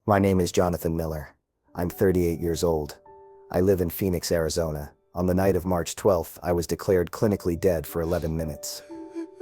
My name is Jonathan Miller. I'm 38 years old. I live in Phoenix, Arizona. On the night of March 12th, I was declared clinically dead for 11 minutes.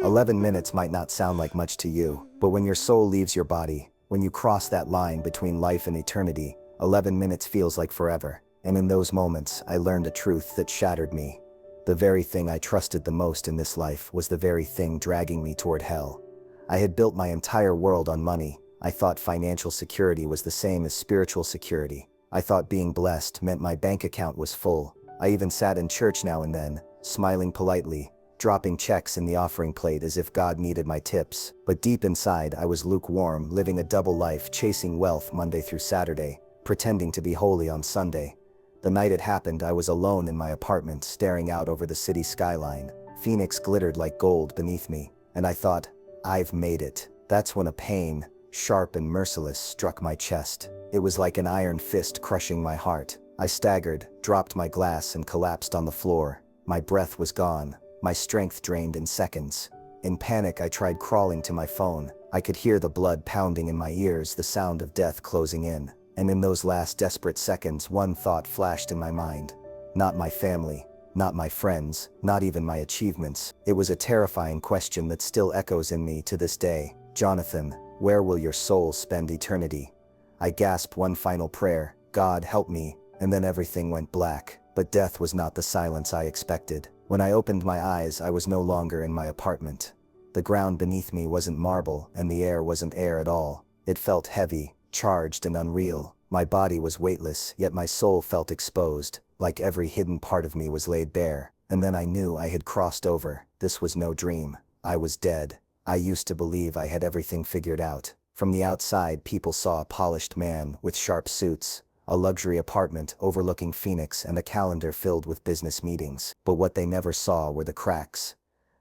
11 minutes might not sound like much to you, but when your soul leaves your body, when you cross that line between life and eternity, 11 minutes feels like forever. And in those moments, I learned a truth that shattered me. The very thing I trusted the most in this life was the very thing dragging me toward hell. I had built my entire world on money. I thought financial security was the same as spiritual security. I thought being blessed meant my bank account was full. I even sat in church now and then, smiling politely, dropping checks in the offering plate as if God needed my tips. But deep inside, I was lukewarm, living a double life, chasing wealth Monday through Saturday, pretending to be holy on Sunday. The night it happened, I was alone in my apartment, staring out over the city skyline. Phoenix glittered like gold beneath me, and I thought, I've made it. That's when a pain, sharp and merciless, struck my chest. It was like an iron fist crushing my heart. I staggered, dropped my glass and collapsed on the floor. My breath was gone, my strength drained in seconds. In panic, I tried crawling to my phone. I could hear the blood pounding in my ears, the sound of death closing in. And in those last desperate seconds, one thought flashed in my mind. Not my family, not my friends, not even my achievements. It was a terrifying question that still echoes in me to this day. Jonathan, where will your soul spend eternity? I gasped one final prayer, God help me, and then everything went black. But death was not the silence I expected. When I opened my eyes, I was no longer in my apartment. The ground beneath me wasn't marble, and the air wasn't air at all. It felt heavy, charged and unreal. My body was weightless, yet my soul felt exposed, like every hidden part of me was laid bare. And then I knew I had crossed over. This was no dream. I was dead. I used to believe I had everything figured out. From the outside, people saw a polished man with sharp suits, a luxury apartment overlooking Phoenix, and a calendar filled with business meetings. But what they never saw were the cracks.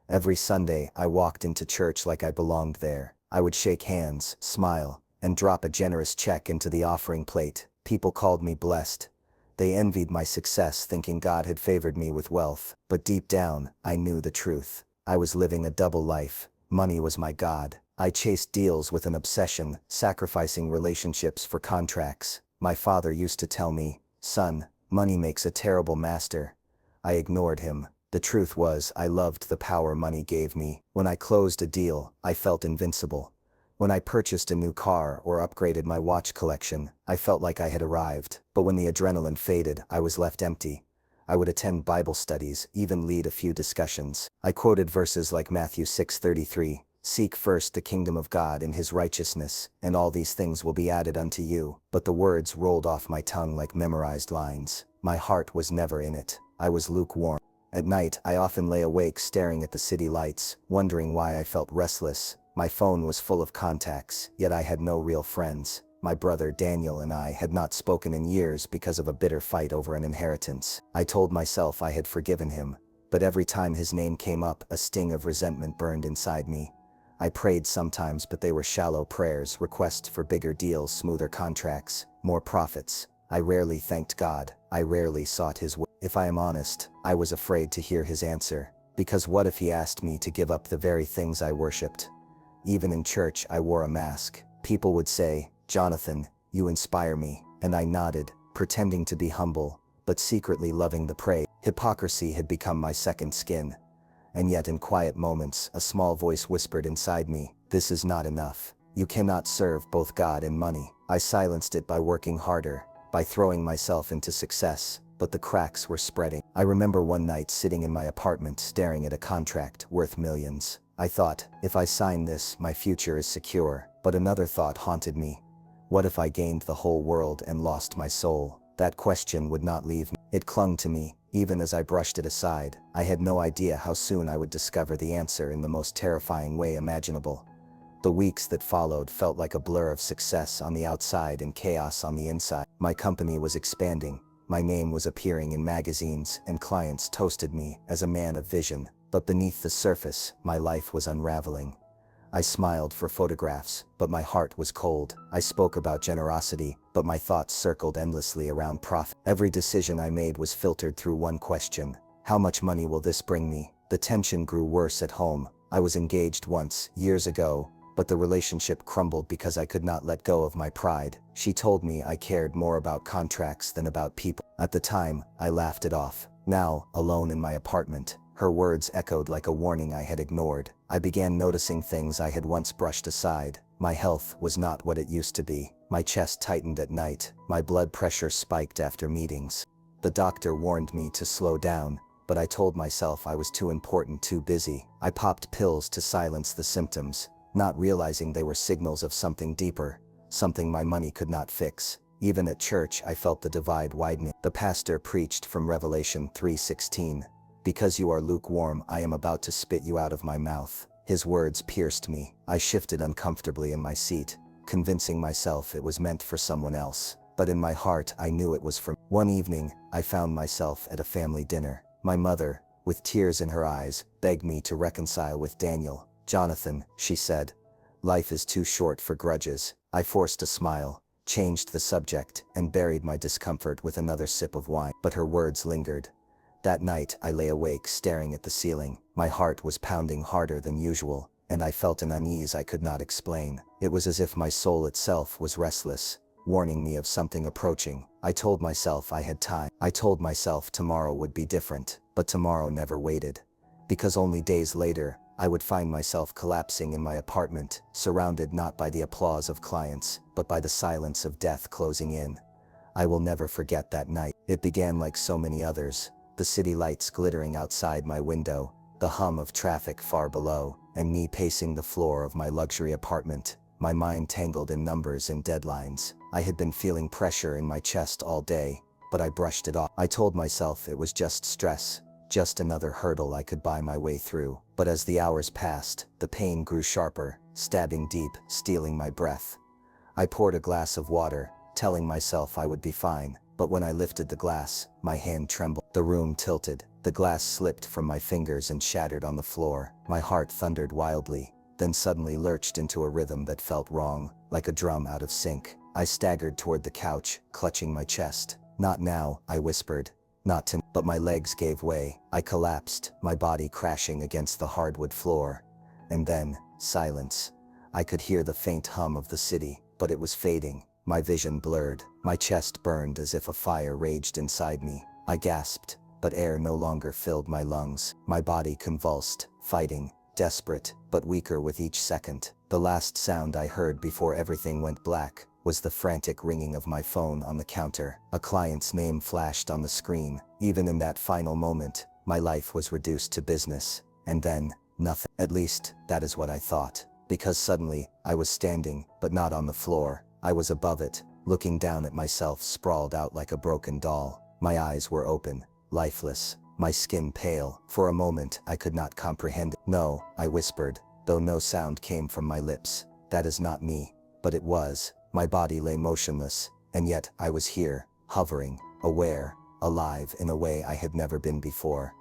Every Sunday, I walked into church like I belonged there. I would shake hands, smile, and drop a generous check into the offering plate. People called me blessed. They envied my success, thinking God had favored me with wealth. But deep down, I knew the truth. I was living a double life. Money was my God. I chased deals with an obsession, sacrificing relationships for contracts. My father used to tell me, son, money makes a terrible master. I ignored him. The truth was, I loved the power money gave me. When I closed a deal, I felt invincible. When I purchased a new car or upgraded my watch collection, I felt like I had arrived. But when the adrenaline faded, I was left empty. I would attend Bible studies, even lead a few discussions. I quoted verses like Matthew 6:33, "Seek first the kingdom of God and his righteousness, and all these things will be added unto you." But the words rolled off my tongue like memorized lines. My heart was never in it. I was lukewarm. At night, I often lay awake staring at the city lights, wondering why I felt restless. My phone was full of contacts, yet I had no real friends. My brother Daniel and I had not spoken in years because of a bitter fight over an inheritance. I told myself I had forgiven him, but every time his name came up, a sting of resentment burned inside me. I prayed sometimes, but they were shallow prayers, requests for bigger deals, smoother contracts, more profits. I rarely thanked God. I rarely sought his will. If I am honest, I was afraid to hear his answer. Because what if he asked me to give up the very things I worshipped? Even in church, I wore a mask. People would say, Jonathan, you inspire me. And I nodded, pretending to be humble, but secretly loving the praise. Hypocrisy had become my second skin. And yet in quiet moments, a small voice whispered inside me, this is not enough. You cannot serve both God and money. I silenced it by working harder, by throwing myself into success, but the cracks were spreading. I remember one night sitting in my apartment staring at a contract worth millions. I thought, if I sign this, my future is secure. But another thought haunted me. What if I gained the whole world and lost my soul? That question would not leave me. It clung to me, even as I brushed it aside. I had no idea how soon I would discover the answer in the most terrifying way imaginable. The weeks that followed felt like a blur of success on the outside and chaos on the inside. My company was expanding. My name was appearing in magazines, and clients toasted me as a man of vision. But beneath the surface, my life was unraveling. I smiled for photographs, but my heart was cold. I spoke about generosity, but my thoughts circled endlessly around profit. Every decision I made was filtered through one question: how much money will this bring me? The tension grew worse at home. I was engaged once, years ago, But the relationship crumbled because I could not let go of my pride. She told me I cared more about contracts than about people. At the time, I laughed it off. Now, alone in my apartment, her words echoed like a warning I had ignored. I began noticing things I had once brushed aside. My health was not what it used to be. My chest tightened at night. My blood pressure spiked after meetings. The doctor warned me to slow down, but I told myself I was too important, too busy. I popped pills to silence the symptoms, not realizing they were signals of something deeper, something my money could not fix. Even at church, I felt the divide widening. The pastor preached from Revelation 3:16. Because you are lukewarm, I am about to spit you out of my mouth. His words pierced me. I shifted uncomfortably in my seat, convincing myself it was meant for someone else. But in my heart, I knew it was for me. One evening, I found myself at a family dinner. My mother, with tears in her eyes, begged me to reconcile with Daniel. "Jonathan," she said, "life is too short for grudges." I forced a smile, changed the subject, and buried my discomfort with another sip of wine. But her words lingered. That night, I lay awake staring at the ceiling. My heart was pounding harder than usual, and I felt an unease I could not explain. It was as if my soul itself was restless, warning me of something approaching. I told myself I had time. I told myself tomorrow would be different, but tomorrow never waited. Because only days later, I would find myself collapsing in my apartment, surrounded not by the applause of clients, but by the silence of death closing in. I will never forget that night. It began like so many others. The city lights glittering outside my window, the hum of traffic far below, and me pacing the floor of my luxury apartment, my mind tangled in numbers and deadlines. I had been feeling pressure in my chest all day, but I brushed it off. I told myself it was just stress, just another hurdle I could buy my way through. But as the hours passed, the pain grew sharper, stabbing deep, stealing my breath. I poured a glass of water, telling myself I would be fine. But when I lifted the glass, my hand trembled. The room tilted. The glass slipped from my fingers and shattered on the floor. My heart thundered wildly, then suddenly lurched into a rhythm that felt wrong, like a drum out of sync. I staggered toward the couch, clutching my chest. "Not now," I whispered. "Not to." But my legs gave way. I collapsed, my body crashing against the hardwood floor. And then, silence. I could hear the faint hum of the city, but it was fading. My vision blurred. My chest burned as if a fire raged inside me. I gasped, but air no longer filled my lungs. My body convulsed, fighting, desperate, but weaker with each second. The last sound I heard before everything went black was the frantic ringing of my phone on the counter. A client's name flashed on the screen. Even in that final moment, my life was reduced to business. And then, nothing. At least, that is what I thought. Because suddenly, I was standing, but not on the floor. I was above it, looking down at myself sprawled out like a broken doll. My eyes were open, lifeless, my skin pale. For a moment, I could not comprehend it. "No," I whispered, though no sound came from my lips. "That is not me." But it was. My body lay motionless, and yet I was here, hovering, aware, alive in a way I had never been before.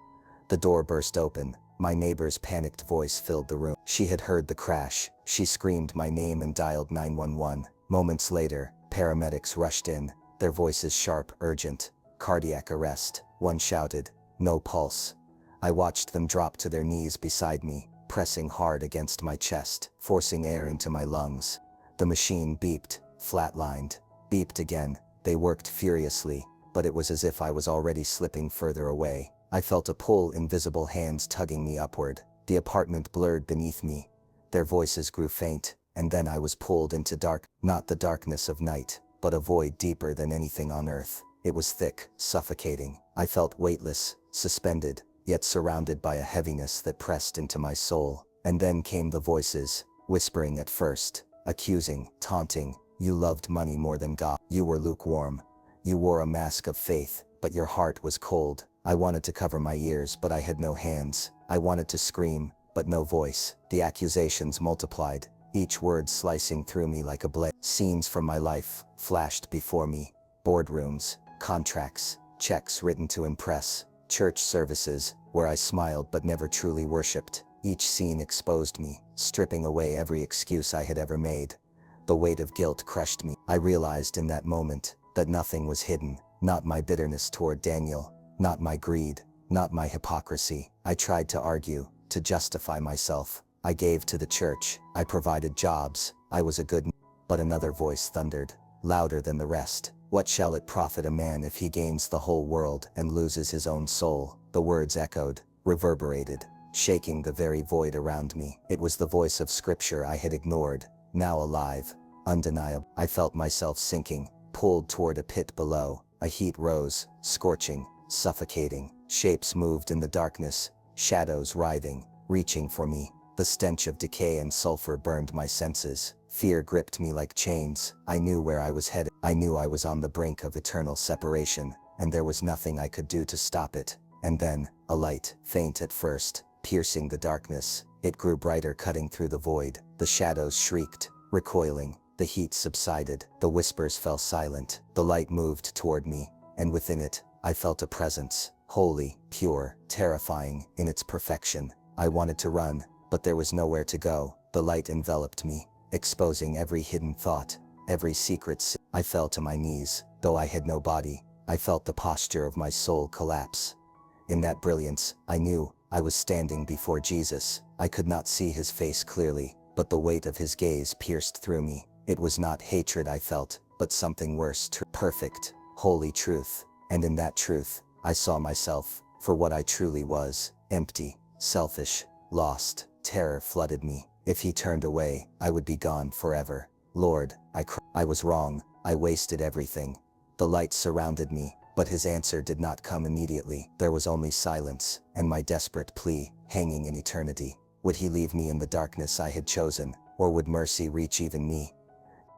The door burst open. My neighbor's panicked voice filled the room. She had heard the crash. She screamed my name and dialed 911. Moments later, paramedics rushed in, their voices sharp, urgent. "Cardiac arrest," one shouted. "No pulse." I watched them drop to their knees beside me, pressing hard against my chest, forcing air into my lungs. The machine beeped, flatlined, beeped again. They worked furiously, but it was as if I was already slipping further away. I felt a pull, invisible hands tugging me upward. The apartment blurred beneath me. Their voices grew faint, and then I was pulled into dark, not the darkness of night, but a void deeper than anything on earth. It was thick, suffocating. I felt weightless, suspended, yet surrounded by a heaviness that pressed into my soul. And then came the voices, whispering at first, accusing, taunting. "You loved money more than God. You were lukewarm. You wore a mask of faith, but your heart was cold." I wanted to cover my ears, but I had no hands. I wanted to scream, but no voice. The accusations multiplied, each word slicing through me like a blade. Scenes from my life flashed before me. Boardrooms, contracts, checks written to impress, church services, where I smiled but never truly worshipped. Each scene exposed me, stripping away every excuse I had ever made. The weight of guilt crushed me. I realized in that moment that nothing was hidden, not my bitterness toward Daniel, not my greed, not my hypocrisy. I tried to argue, to justify myself. I gave to the church, I provided jobs, I was a good. But another voice thundered, louder than the rest. What shall it profit a man if he gains the whole world and loses his own soul? The words echoed, reverberated, shaking the very void around me. It was the voice of scripture I had ignored, now alive, undeniable. I felt myself sinking, pulled toward a pit below. A heat rose, scorching, suffocating. Shapes moved in the darkness, shadows writhing, reaching for me. The stench of decay and sulfur burned my senses. Fear gripped me like chains. I knew where I was headed. I knew I was on the brink of eternal separation, and there was nothing I could do to stop it. And then, a light, faint at first, piercing the darkness. It grew brighter, cutting through the void. The shadows shrieked, recoiling. The heat subsided. The whispers fell silent. The light moved toward me, and within it, I felt a presence, holy, pure, terrifying in its perfection. I wanted to run, but there was nowhere to go. The light enveloped me, exposing every hidden thought, every secret sin. I fell to my knees, though I had no body. I felt the posture of my soul collapse. In that brilliance, I knew I was standing before Jesus. I could not see his face clearly, but the weight of his gaze pierced through me. It was not hatred I felt, but something worse, perfect, holy truth. And in that truth, I saw myself for what I truly was, empty, selfish, lost. Terror flooded me. If he turned away, I would be gone forever. Lord, I was wrong. I wasted everything. The light surrounded me, but his answer did not come immediately. There was only silence, and my desperate plea, hanging in eternity. Would he leave me in the darkness I had chosen, or would mercy reach even me?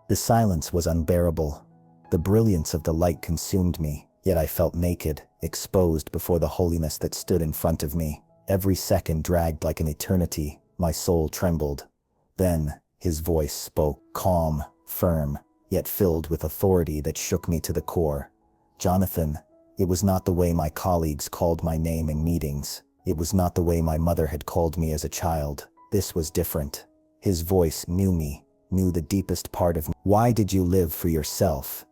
The silence was unbearable. The brilliance of the light consumed me, yet I felt naked, exposed before the holiness that stood in front of me. Every second dragged like an eternity. My soul trembled. Then, his voice spoke, calm, firm, yet filled with authority that shook me to the core. Jonathan, it was not the way my colleagues called my name in meetings. It was not the way my mother had called me as a child. This was different. His voice knew me, knew the deepest part of me. Why did you live for yourself?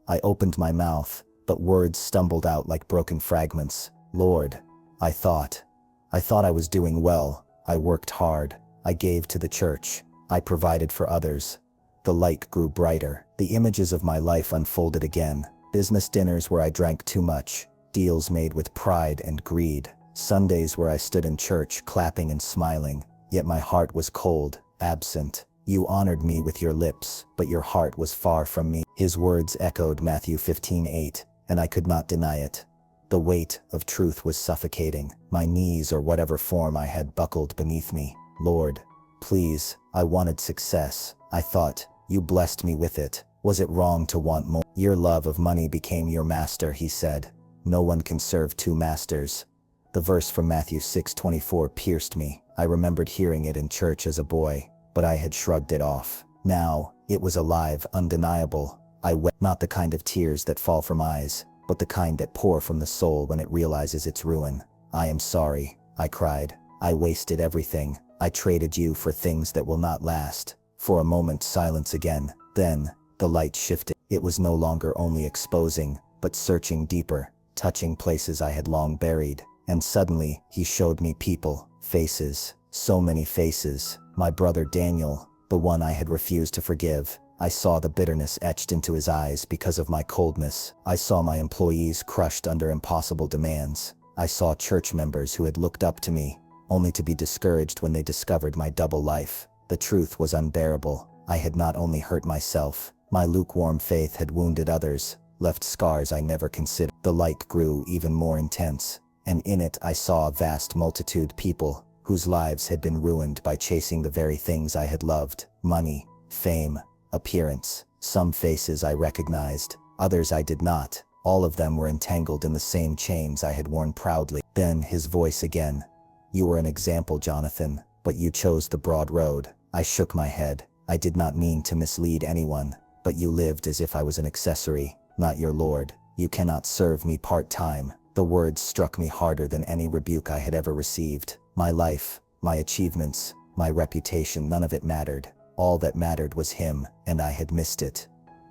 I opened my mouth, but words stumbled out like broken fragments. Lord, I thought I was doing well. I worked hard. I gave to the church. I provided for others. The light grew brighter. The images of my life unfolded again. Business dinners where I drank too much. Deals made with pride and greed. Sundays where I stood in church clapping and smiling. Yet my heart was cold, absent. You honored me with your lips, but your heart was far from me. His words echoed Matthew 15:8, and I could not deny it. The weight of truth was suffocating. My knees, or whatever form I had, buckled beneath me. Lord, please, I wanted success. I thought, you blessed me with it. Was it wrong to want more? Your love of money became your master, he said. No one can serve two masters. The verse from Matthew 6:24 pierced me. I remembered hearing it in church as a boy, but I had shrugged it off. Now, it was alive, undeniable. I wept, not the kind of tears that fall from eyes, but the kind that pour from the soul when it realizes its ruin. I am sorry, I cried. I wasted everything. I traded you for things that will not last. For a moment, silence again. Then, the light shifted. It was no longer only exposing, but searching deeper, touching places I had long buried. And suddenly, he showed me people, faces, so many faces. My brother Daniel, the one I had refused to forgive. I saw the bitterness etched into his eyes because of my coldness. I saw my employees crushed under impossible demands. I saw church members who had looked up to me, only to be discouraged when they discovered my double life. The truth was unbearable. I had not only hurt myself, my lukewarm faith had wounded others, left scars I never considered. The light grew even more intense, and in it I saw a vast multitude, people whose lives had been ruined by chasing the very things I had loved: money, fame, appearance. Some faces I recognized, others I did not. All of them were entangled in the same chains I had worn proudly. Then his voice again. You were an example, Jonathan, but you chose the broad road. I shook my head. I did not mean to mislead anyone, but you lived as if I was an accessory, not your Lord. You cannot serve me part-time. The words struck me harder than any rebuke I had ever received. My life, my achievements, my reputation, none of it mattered. All that mattered was him, and I had missed it.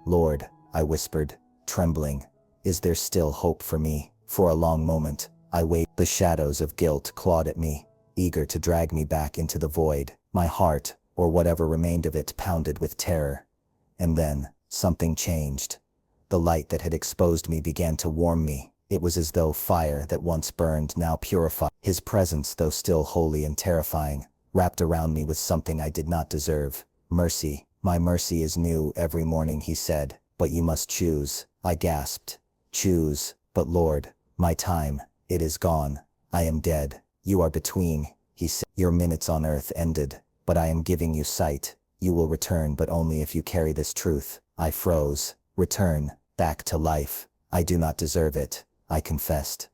Lord, I whispered, trembling, is there still hope for me? For a long moment, I waited. The shadows of guilt clawed at me, eager to drag me back into the void. My heart, or whatever remained of it, pounded with terror. And then, something changed. The light that had exposed me began to warm me. It was as though fire that once burned now purified. His presence, though still holy and terrifying, wrapped around me with something I did not deserve. Mercy. My mercy is new every morning, he said, but you must choose. I gasped. Choose, but Lord, my time, it is gone. I am dead. You are between, he said. Your minutes on earth ended, but I am giving you sight. You will return, but only if you carry this truth. I froze. Return, back to life. I do not deserve it, I confessed.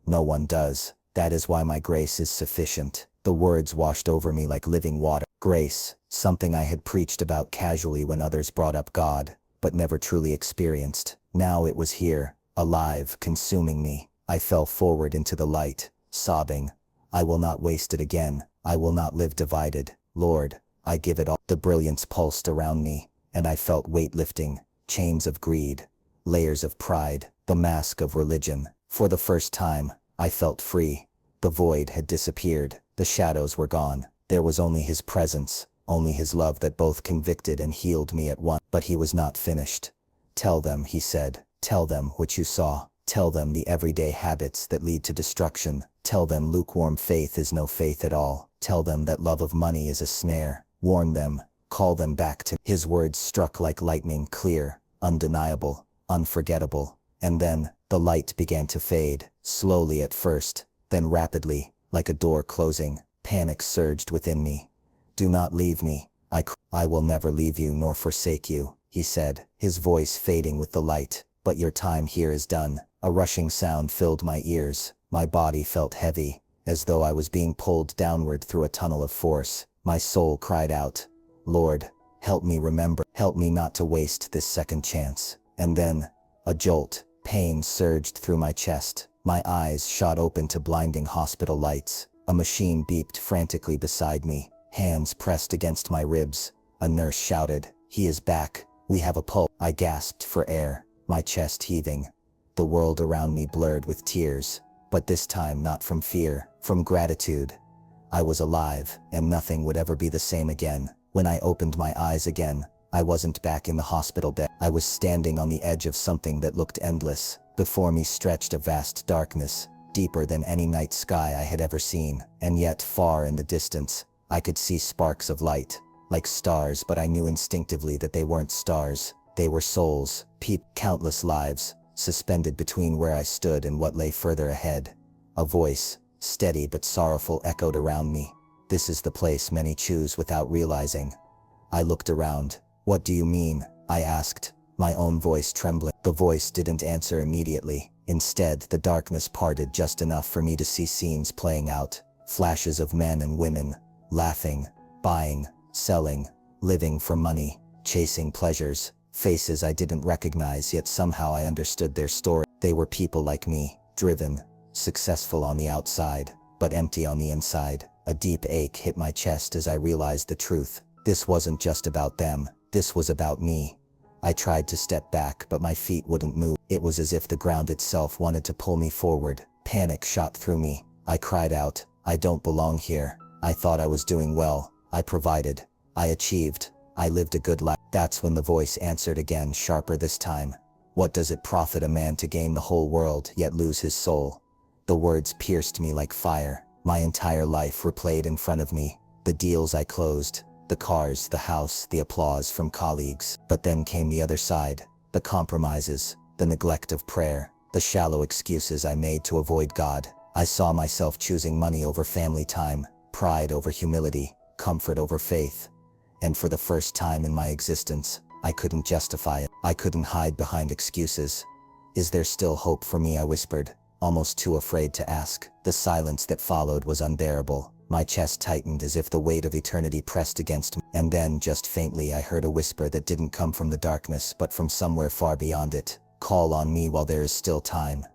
No one does. That is why my grace is sufficient. The words washed over me like living water. Grace, something I had preached about casually when others brought up God, but never truly experienced. Now it was here, alive, consuming me. I fell forward into the light, sobbing. I will not waste it again. I will not live divided. Lord, I give it all. The brilliance pulsed around me, and I felt weight lifting, chains of greed, layers of pride, the mask of religion. For the first time, I felt free. The void had disappeared. The shadows were gone. There was only his presence, only his love that both convicted and healed me at once. But he was not finished. Tell them, he said. Tell them what you saw. Tell them the everyday habits that lead to destruction. Tell them lukewarm faith is no faith at all. Tell them that love of money is a snare. Warn them. Call them back to. His words struck like lightning, clear, undeniable, unforgettable. And then, the light began to fade, slowly at first, then rapidly, like a door closing. Panic surged within me. Do not leave me. I will never leave you nor forsake you, he said, his voice fading with the light. But your time here is done. A rushing sound filled my ears. My body felt heavy, as though I was being pulled downward through a tunnel of force. My soul cried out, Lord, help me remember. Help me not to waste this second chance. And then, a jolt. Pain surged through my chest. My eyes shot open to blinding hospital lights. A machine beeped frantically beside me. Hands pressed against my ribs. A nurse shouted, he is back. We have a pulse. I gasped for air, my chest heaving. The world around me blurred with tears, but this time not from fear, from gratitude. I was alive, and nothing would ever be the same again. When I opened my eyes again, I wasn't back in the hospital bed. I was standing on the edge of something that looked endless. Before me stretched a vast darkness, deeper than any night sky I had ever seen. And yet, far in the distance, I could see sparks of light, like stars, but I knew instinctively that they weren't stars. They were souls, countless lives, suspended between where I stood and what lay further ahead. A voice, steady but sorrowful, echoed around me. This is the place many choose without realizing. I looked around. What do you mean? I asked, my own voice trembling. The voice didn't answer immediately. Instead, the darkness parted just enough for me to see scenes playing out. Flashes of men and women, laughing, buying, selling, living for money, chasing pleasures. Faces I didn't recognize, yet somehow I understood their story. They were people like me, driven, successful on the outside, but empty on the inside. A deep ache hit my chest as I realized the truth. This wasn't just about them. This was about me. I tried to step back, but my feet wouldn't move. It was as if the ground itself wanted to pull me forward. Panic shot through me. I cried out, I don't belong here. I thought I was doing well. I provided. I achieved. I lived a good life. That's when the voice answered again, sharper this time. What does it profit a man to gain the whole world, yet lose his soul? The words pierced me like fire. My entire life replayed in front of me. The deals I closed, the cars, the house, the applause from colleagues. But then came the other side, the compromises, the neglect of prayer, the shallow excuses I made to avoid God. I saw myself choosing money over family time, pride over humility, comfort over faith. And for the first time in my existence, I couldn't justify it. I couldn't hide behind excuses. Is there still hope for me? I whispered, almost too afraid to ask. The silence that followed was unbearable. My chest tightened as if the weight of eternity pressed against me. And then, just faintly, I heard a whisper that didn't come from the darkness, but from somewhere far beyond it. Call on me while there is still time.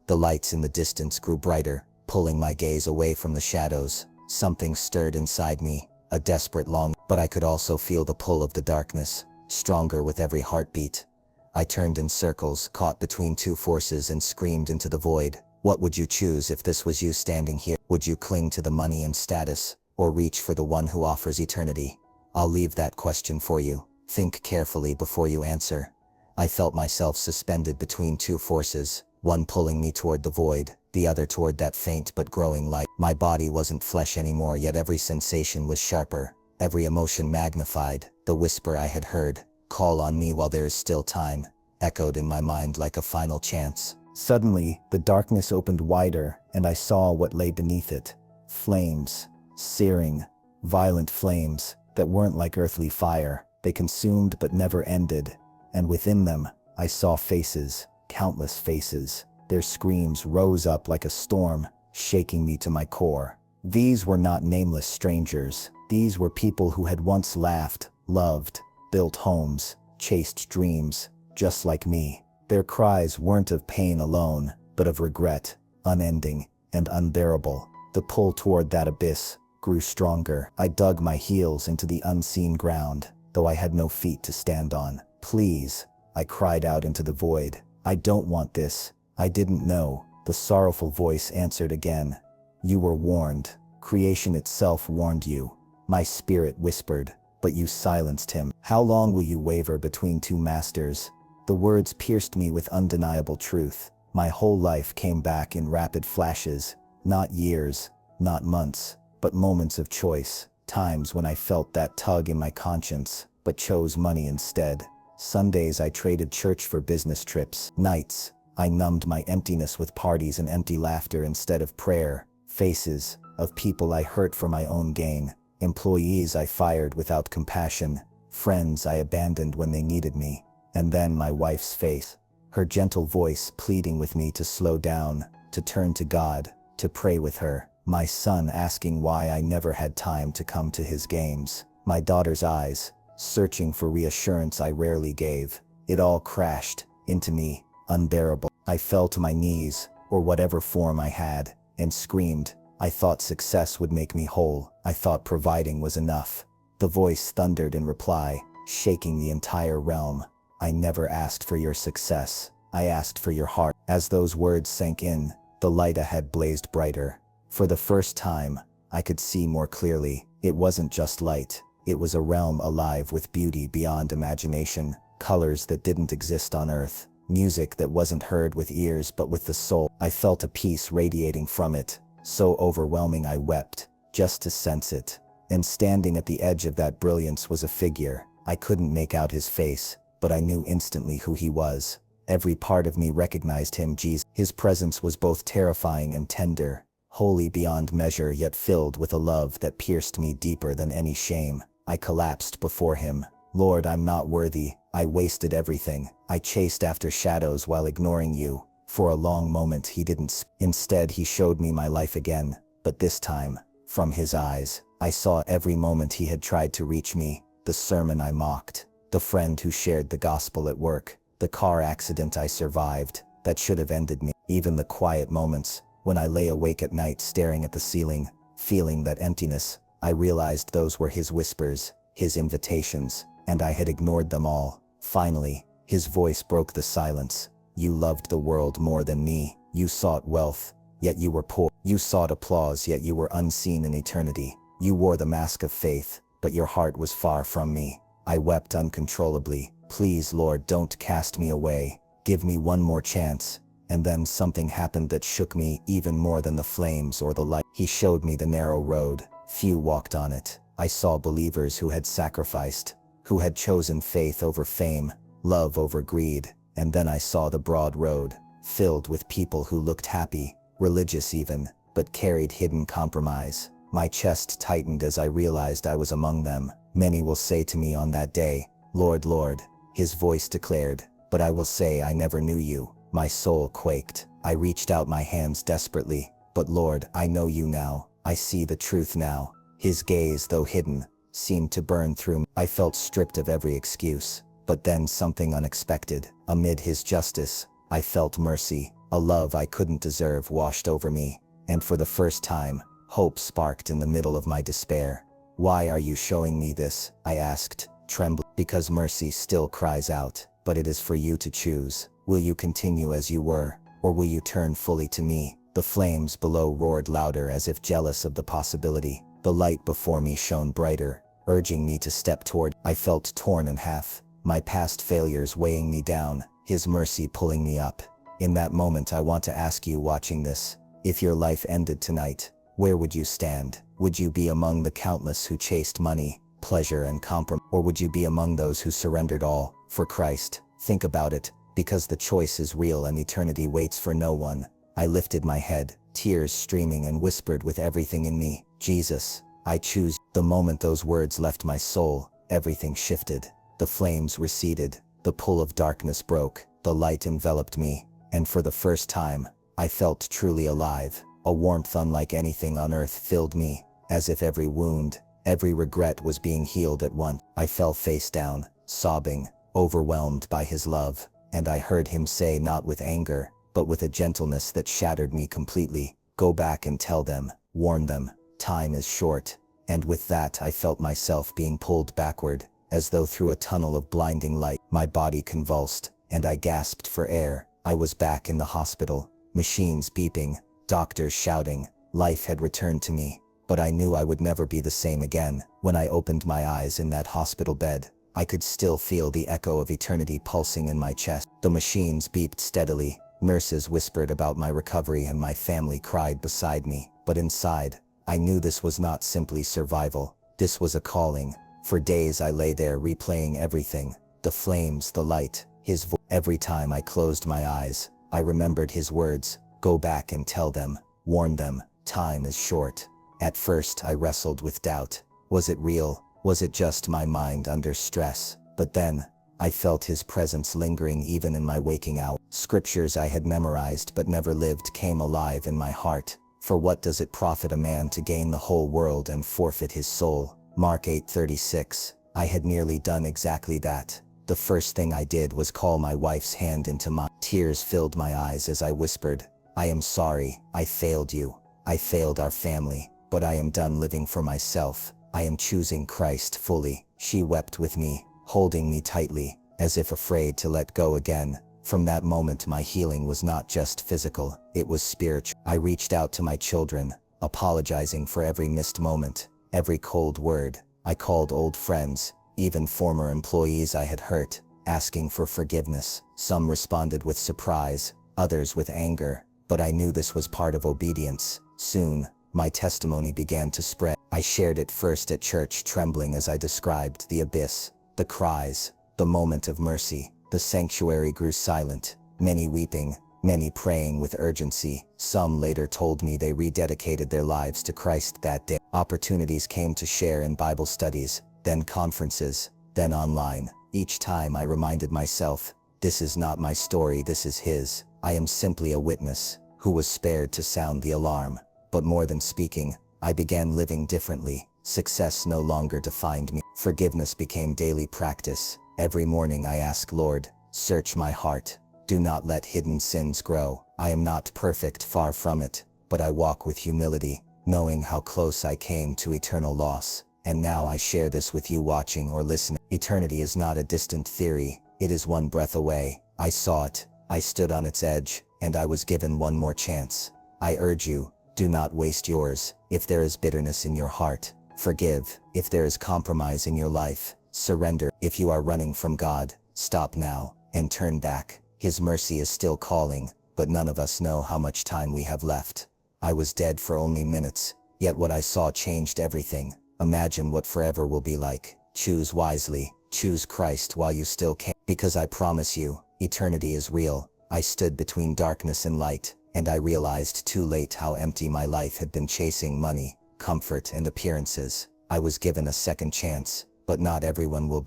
The lights in the distance grew brighter, pulling my gaze away from the shadows. Something stirred inside me, a desperate longing, but I could also feel the pull of the darkness, stronger with every heartbeat. I turned in circles, caught between two forces, and screamed into the void. What would you choose if this was you standing here? Would you cling to the money and status, or reach for the one who offers eternity? I'll leave that question for you. Think carefully before you answer. I felt myself suspended between two forces, one pulling me toward the void, the other toward that faint but growing light. My body wasn't flesh anymore, yet every sensation was sharper, every emotion magnified. The whisper I had heard, "Call on me while there is still time," echoed in my mind like a final chance. Suddenly, the darkness opened wider, and I saw what lay beneath it. Flames. Searing, violent flames that weren't like earthly fire. They consumed but never ended. And within them, I saw faces, countless faces. Their screams rose up like a storm, shaking me to my core. These were not nameless strangers. These were people who had once laughed, loved, built homes, chased dreams, just like me. Their cries weren't of pain alone, but of regret, unending and unbearable. The pull toward that abyss grew stronger. I dug my heels into the unseen ground, though I had no feet to stand on. "Please," I cried out into the void. "I don't want this." "I didn't know," the sorrowful voice answered again. "You were warned. Creation itself warned you." My spirit whispered, "But you silenced him. How long will you waver between two masters?" The words pierced me with undeniable truth. My whole life came back in rapid flashes. Not years, not months, but moments of choice. Times when I felt that tug in my conscience, but chose money instead. Sundays I traded church for business trips. Nights, I numbed my emptiness with parties and empty laughter instead of prayer. Faces of people I hurt for my own gain. Employees I fired without compassion. Friends I abandoned when they needed me. And then my wife's face. Her gentle voice pleading with me to slow down, to turn to God, to pray with her. My son asking why I never had time to come to his games. My daughter's eyes, searching for reassurance I rarely gave. It all crashed into me, unbearable. I fell to my knees, or whatever form I had, and screamed. I thought success would make me whole. I thought providing was enough. The voice thundered in reply, shaking the entire realm. "I never asked for your success. I asked for your heart." As those words sank in, the light ahead blazed brighter. For the first time, I could see more clearly. It wasn't just light. It was a realm alive with beauty beyond imagination, colors that didn't exist on Earth, music that wasn't heard with ears but with the soul. I felt a peace radiating from it, so overwhelming I wept, just to sense it. And standing at the edge of that brilliance was a figure. I couldn't make out his face, but I knew instantly who he was. Every part of me recognized him. Jesus. His presence was both terrifying and tender, holy beyond measure yet filled with a love that pierced me deeper than any shame. I collapsed before him. "Lord, I'm not worthy. I wasted everything. I chased after shadows while ignoring you." For a long moment he didn't speak. Instead he showed me my life again, but this time, from his eyes, I saw every moment he had tried to reach me, the sermon I mocked, the friend who shared the gospel at work, the car accident I survived, that should have ended me. Even the quiet moments, when I lay awake at night staring at the ceiling, feeling that emptiness, I realized those were his whispers, his invitations, and I had ignored them all. Finally, his voice broke the silence. "You loved the world more than me. You sought wealth, yet you were poor. You sought applause, yet you were unseen in eternity. You wore the mask of faith, but your heart was far from me." I wept uncontrollably. "Please, Lord, don't cast me away. Give me one more chance." And then something happened that shook me even more than the flames or the light. He showed me the narrow road. Few walked on it. I saw believers who had sacrificed, who had chosen faith over fame, love over greed. And then I saw the broad road, filled with people who looked happy, religious even, but carried hidden compromise. My chest tightened as I realized I was among them. "Many will say to me on that day, 'Lord, Lord,'" his voice declared, "but I will say I never knew you." My soul quaked. I reached out my hands desperately. "But Lord, I know you now. I see the truth now." His gaze, though hidden, seemed to burn through me. I felt stripped of every excuse. But then something unexpected. Amid his justice, I felt mercy. A love I couldn't deserve washed over me. And for the first time, hope sparked in the middle of my despair. "Why are you showing me this?" I asked, trembling. "Because mercy still cries out, but it is for you to choose. Will you continue as you were, or will you turn fully to me?" The flames below roared louder as if jealous of the possibility. The light before me shone brighter, urging me to step toward. I felt torn in half, my past failures weighing me down, His mercy pulling me up. In that moment I want to ask you watching this, if your life ended tonight, where would you stand? Would you be among the countless who chased money, pleasure and compromise? Or would you be among those who surrendered all, for Christ? Think about it, because the choice is real and eternity waits for no one. I lifted my head, tears streaming, and whispered with everything in me, Jesus, I choose. The moment those words left my soul, everything shifted. The flames receded, the pull of darkness broke, the light enveloped me, and for the first time, I felt truly alive. A warmth unlike anything on earth filled me, as if every wound, every regret was being healed at once. I fell face down, sobbing, overwhelmed by His love, and I heard Him say, not with anger, but with a gentleness that shattered me completely, go back and tell them, warn them, time is short. And with that I felt myself being pulled backward, as though through a tunnel of blinding light. My body convulsed, and I gasped for air. I was back in the hospital, machines beeping, doctors shouting. Life had returned to me, but I knew I would never be the same again. When I opened my eyes in that hospital bed, I could still feel the echo of eternity pulsing in my chest. The machines beeped steadily, nurses whispered about my recovery, and my family cried beside me. But inside, I knew this was not simply survival. This was a calling. For days I lay there replaying everything, the flames, the light, His voice. Every time I closed my eyes, I remembered His words, go back and tell them, warn them, time is short. At first I wrestled with doubt. Was it real? Was it just my mind under stress? But then, I felt His presence lingering even in my waking hours. Scriptures I had memorized but never lived came alive in my heart. For what does it profit a man to gain the whole world and forfeit his soul? Mark 8:36. I had nearly done exactly that. The first thing I did was call my wife's hand into mine. Tears filled my eyes as I whispered, I am sorry, I failed you. I failed our family, but I am done living for myself. I am choosing Christ fully. She wept with me, holding me tightly, as if afraid to let go again. From that moment my healing was not just physical, it was spiritual. I reached out to my children, apologizing for every missed moment, every cold word. I called old friends, even former employees I had hurt, asking for forgiveness. Some responded with surprise, others with anger, but I knew this was part of obedience. Soon, my testimony began to spread. I shared it first at church, trembling as I described the abyss, the cries, the moment of mercy. The sanctuary grew silent, many weeping, many praying with urgency. Some later told me they rededicated their lives to Christ that day. Opportunities came to share in Bible studies, then conferences, then online. Each time I reminded myself, this is not my story, this is His. I am simply a witness, who was spared to sound the alarm. But more than speaking, I began living differently. Success no longer defined me. Forgiveness became daily practice. Every morning I ask, Lord, search my heart. Do not let hidden sins grow. I am not perfect, far from it, but I walk with humility, knowing how close I came to eternal loss. And now I share this with you watching or listening. Eternity is not a distant theory, it is one breath away. I saw it, I stood on its edge, and I was given one more chance. I urge you, do not waste yours. If there is bitterness in your heart, forgive. If there is compromise in your life, surrender. If you are running from God, stop now, and turn back. His mercy is still calling, but none of us know how much time we have left. I was dead for only minutes, yet what I saw changed everything. Imagine what forever will be like. Choose wisely, choose Christ while you still can. Because I promise you, eternity is real. I stood between darkness and light, and I realized too late how empty my life had been chasing money, comfort, and appearances. I was given a second chance, but not everyone will.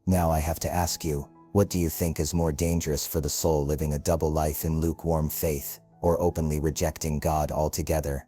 Now I have to ask you, what do you think is more dangerous for the soul, living a double life in lukewarm faith, or openly rejecting God altogether?